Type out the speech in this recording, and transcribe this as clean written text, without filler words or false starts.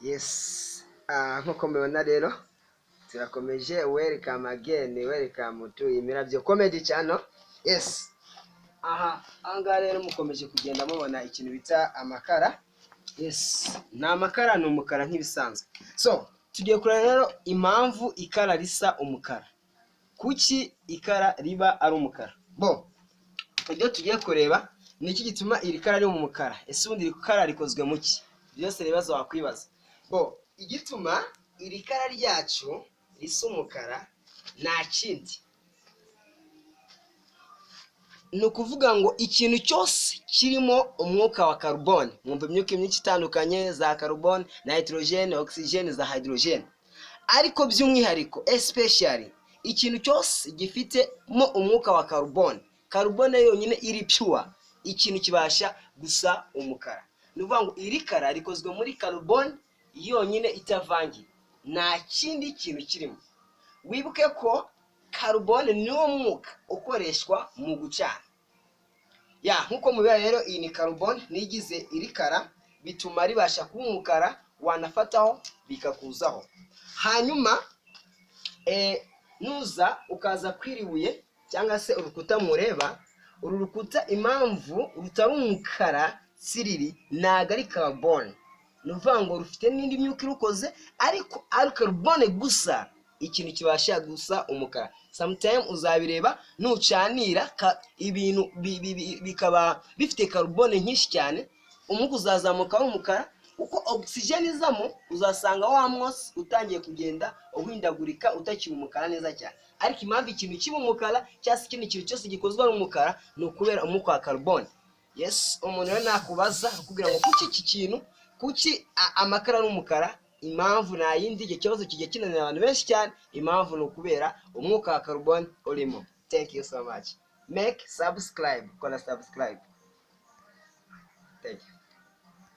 Yes. Nkuko mubibona rero turakomeje. Welcome again, welcome to Imiravyo Comedy Channel. Yes. Anga rero mukomeje kugenda mubona ikintu bita amakara. Yes. Na amakara ni umukara nk'ibisanzwe. So, tugiye kureba rero impamvu ikara risa umukara. Kuki ikara riba ari umukara? Bo, ibyo tugiye kureba ni iki gituma iri kara ari umukara. Ese ubundi iri kara rikozwe mu ki? Byose bibazo wakwibaza. Bo, igituma iri kara ryacu risa umukara nta kindi. Ni ukuvuga ngo ikintu cyose kirimo umwuka wa carbone, mwumva imyuka myinshi itandukanye za carbone, nitrogen, oxygen, za hydrogen. Ariko by'umwihariko especially ikintu cyose gifitemo umwuka wa carbone, carbone yonyine iri pure, ikintu kibasha gusa umukara. Ni ukuvuga ngo iri kara rikozwe muri carbone yonyine itavangiye, nta kindi kintu kirimo. Wibuke ko carbone niwo mwuka ukoreshwa mu gucana. Nkuko mubibona rero iyi ni carbone nigize iri kara, bituma ribasha kuba umukara, wanafataho bikakuzaho. Hanyuma nuza ukaza kwiribuye cyangwa se urukuta mureba, uru rukuta impamvu rutari umukara siriri naga ari carbone. Ni ukuvuga ngo rufite n'indi myuka irukoze, ariko ari carbone gusa ikintu kibasha gusa umukara. Sometime uzabireba nucanira ibintu bikaba bifite carbone nyinshi cyane, umwuka uzazamuka umukara. Uko oxygen izamo uzasanga wa mwose utangiye kugenda uhindagurika utakiri umukara neza cyane. Ariko impamvu ikintu kiba umukara cyangwa ikindi kintu cyose gikozwe ari umukara ni ukubera umwuka wa carbone. Yes, umuntu rero nakubaza kugira ngo kuki iki kintu, kuki amakara n'umukara, impamvu nta yindi. Igihe kibazo kijya kinanira abantu benshi cyane, impamvu ni ukubera umwuka wa carbone urimo. Thank you so much. Make subscribe, kora subscribe. Thank you.